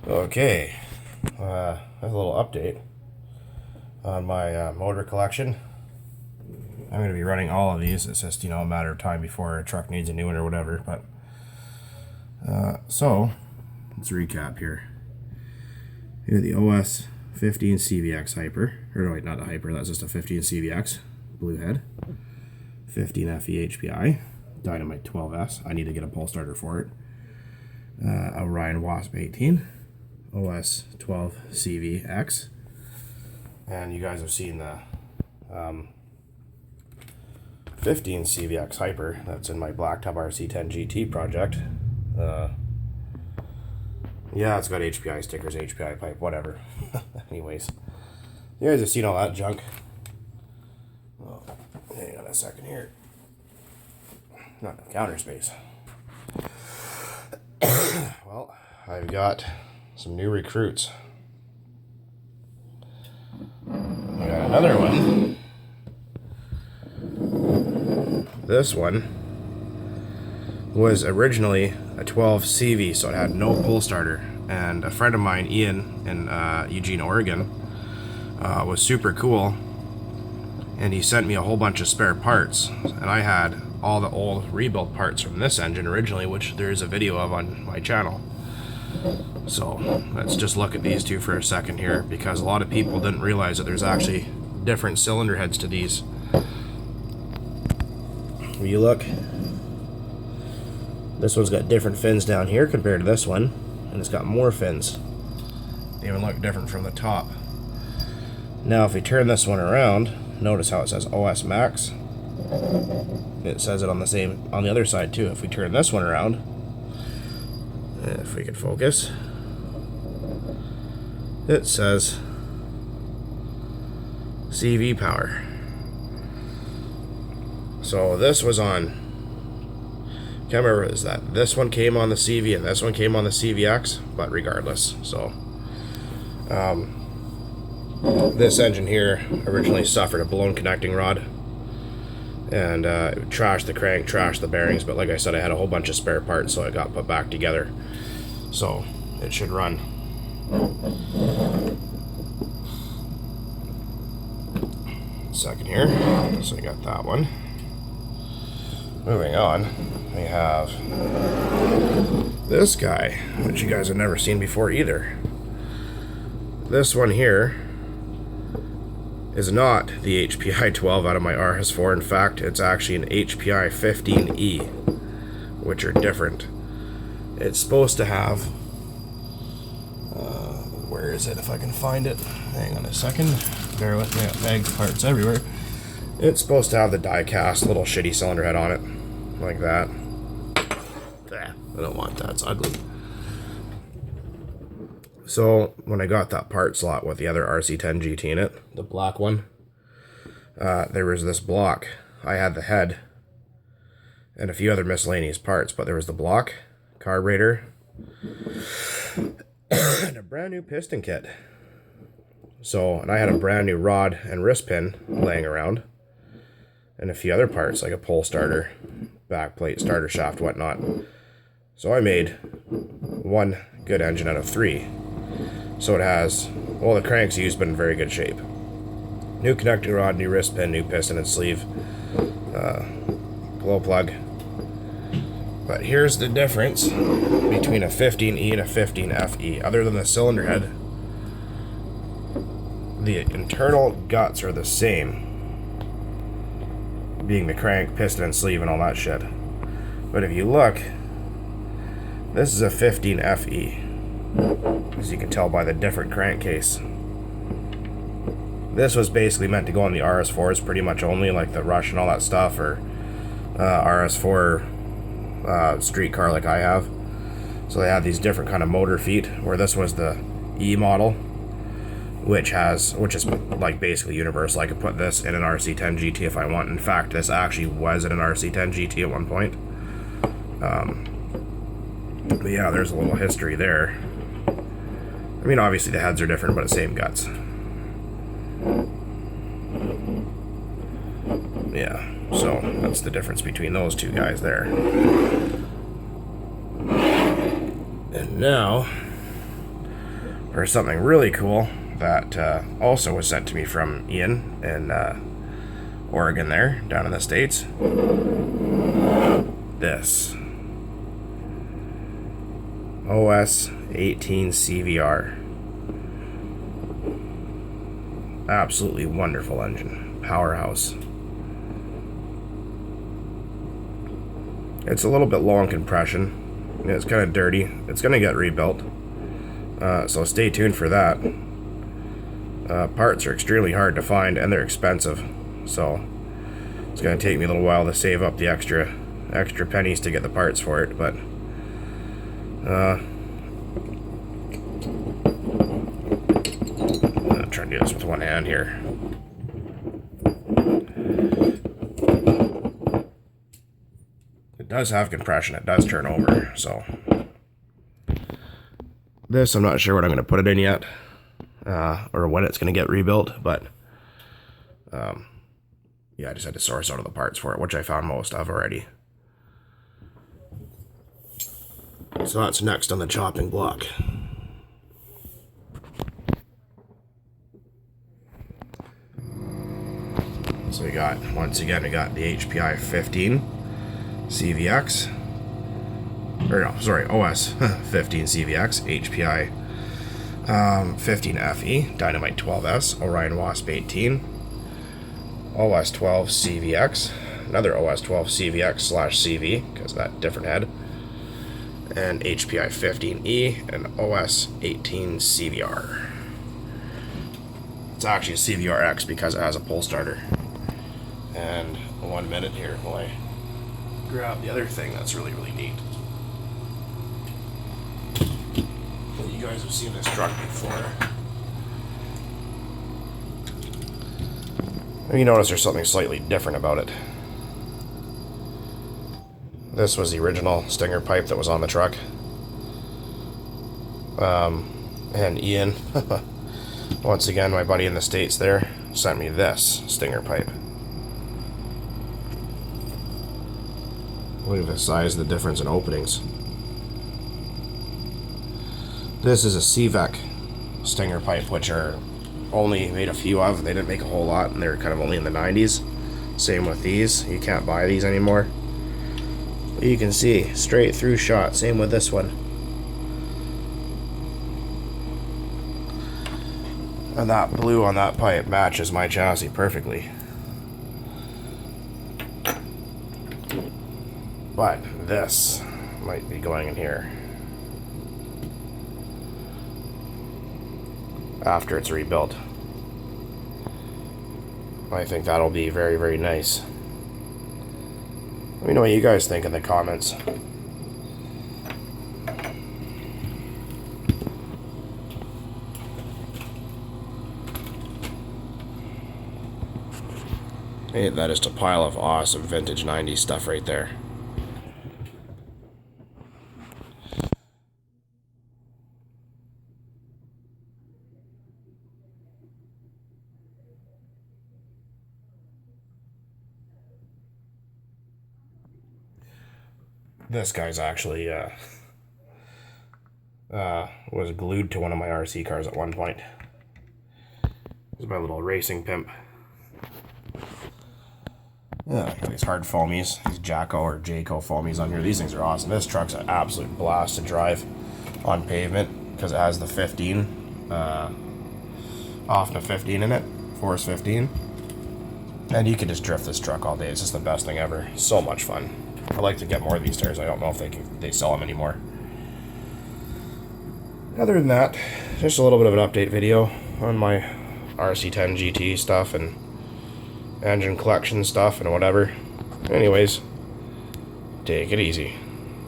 Okay, a little update on my motor collection. I'm going to be running all of these. It's just, a matter of time before a truck needs a new one or whatever. But so, let's recap here. Here the OS 15 CVX Hyper. Or wait, not a Hyper, that's just a 15 CVX. Blue head. 15 FE HPI. Dynamite 12S. I need to get a pull starter for it. Orion Wasp 18. OS 12 CVX. And you guys have seen the 15 CVX Hyper that's in my blacktop RC10GT project. Yeah, it's got HPI stickers, HPI pipe, whatever. Anyways, you guys have seen all that junk. Oh, hang on a second here. Not enough counter space. Well, I've got some new recruits. I got another one. This one was originally a 12 CV, so it had no pull starter. And a friend of mine, Ian, in Eugene, Oregon, was super cool. And he sent me a whole bunch of spare parts. And I had all the old rebuilt parts from this engine originally, which there is a video of on my channel. So let's just look at these two for a second here, because a lot of people didn't realize that there's actually different cylinder heads to these. If you look, this one's got different fins down here compared to this one, and it's got more fins. They even look different from the top. Now if we turn this one around, notice how it says OS Max. It says it on the other side too. If we turn this one around, if we could focus, it says CV Power. So this was on, can't remember, is that this one came on the CV and this one came on the CVX, but regardless. So this engine here originally suffered a blown connecting rod, and it trashed the crank, trashed the bearings, but like I said, I had a whole bunch of spare parts, so it got put back together. So it should run. Second here, so we got that one. Moving on, we have this guy, which you guys have never seen before either. This one here is not the HPI 12 out of my RS4. In fact, it's actually an HPI 15E, which are different. It's supposed to have, where is it, if I can find it? Hang on a second, bear with me, I got bags of parts everywhere. It's supposed to have the die-cast little shitty cylinder head on it, like that. I don't want that, it's ugly. So when I got that part slot with the other RC10GT in it, the black one, there was this block. I had the head and a few other miscellaneous parts, but there was the block, carburetor, and a brand new piston kit. So, and I had a brand new rod and wrist pin laying around, and a few other parts like a pole starter, back plate, starter shaft, whatnot. So I made one good engine out of three. So it has, well, the crank's used, but in very good shape. New connecting rod, new wrist pin, new piston and sleeve, glow plug. But here's the difference between a 15E and a 15FE. Other than the cylinder head, the internal guts are the same, being the crank, piston, and sleeve, and all that shit. But if you look, this is a 15FE, as you can tell by the different crankcase. This was basically meant to go on the RS4s pretty much only, like the Rush and all that stuff, or RS4 street car like I have. So they have these different kind of motor feet, where this was the E model, which is like basically universal. I could put this in an RC10GT if I want. In fact, this actually was in an RC10GT at one point. But yeah, there's a little history there. I mean, obviously the heads are different, but the same guts. Yeah, so that's the difference between those two guys there. And now or something really cool that also was sent to me from Ian in Oregon there, down in the States. This OS18 CVR. Absolutely wonderful engine. Powerhouse. It's a little bit low on compression. It's kind of dirty. It's going to get rebuilt. So stay tuned for that. Parts are extremely hard to find and they're expensive. So it's going to take me a little while to save up the extra pennies to get the parts for it. But I'm going to try to do this with one hand here. It does have compression. It does turn over. So this, I'm not sure what I'm going to put it in yet, or when it's going to get rebuilt. But yeah, I just had to source out of the parts for it, which I found most of already. So that's next on the chopping block. So we got, once again, we got the HPI 15 CVX, or no, sorry, OS 15 CVX, HPI 15 FE, Dynamite 12S, Orion Wasp 18, OS 12 CVX, another OS 12 CVX slash CV, because of that different head, and HPI 15E, and OS 18 CVR. It's actually a CVRX because it has a pull starter. And 1 minute here while I grab the other thing that's really, really neat. You guys have seen this truck before. You notice there's something slightly different about it. This was the original stinger pipe that was on the truck. And Ian, once again, my buddy in the States there, sent me this stinger pipe. Look at the size of the difference in openings. This is a CVEC stinger pipe, which are only made a few of. They didn't make a whole lot, and they're kind of only in the 90s. Same with these. You can't buy these anymore. But you can see, straight through shot. Same with this one. And that blue on that pipe matches my chassis perfectly. But this might be going in here after it's rebuilt. I think that'll be very, very nice. Let me know what you guys think in the comments. Hey, that is a pile of awesome vintage 90s stuff right there. This guy's actually was glued to one of my RC cars at one point. This is my little racing pimp. Yeah, got these hard foamies, these Jacko or Jayco foamies on here. These things are awesome. This truck's an absolute blast to drive on pavement because it has the 15, off the 15 in it, Force 15. And you can just drift this truck all day. It's just the best thing ever. So much fun. I'd like to get more of these tires. I don't know if they sell them anymore. Other than that, just a little bit of an update video on my RC10GT stuff and engine collection stuff and whatever. Anyways, take it easy.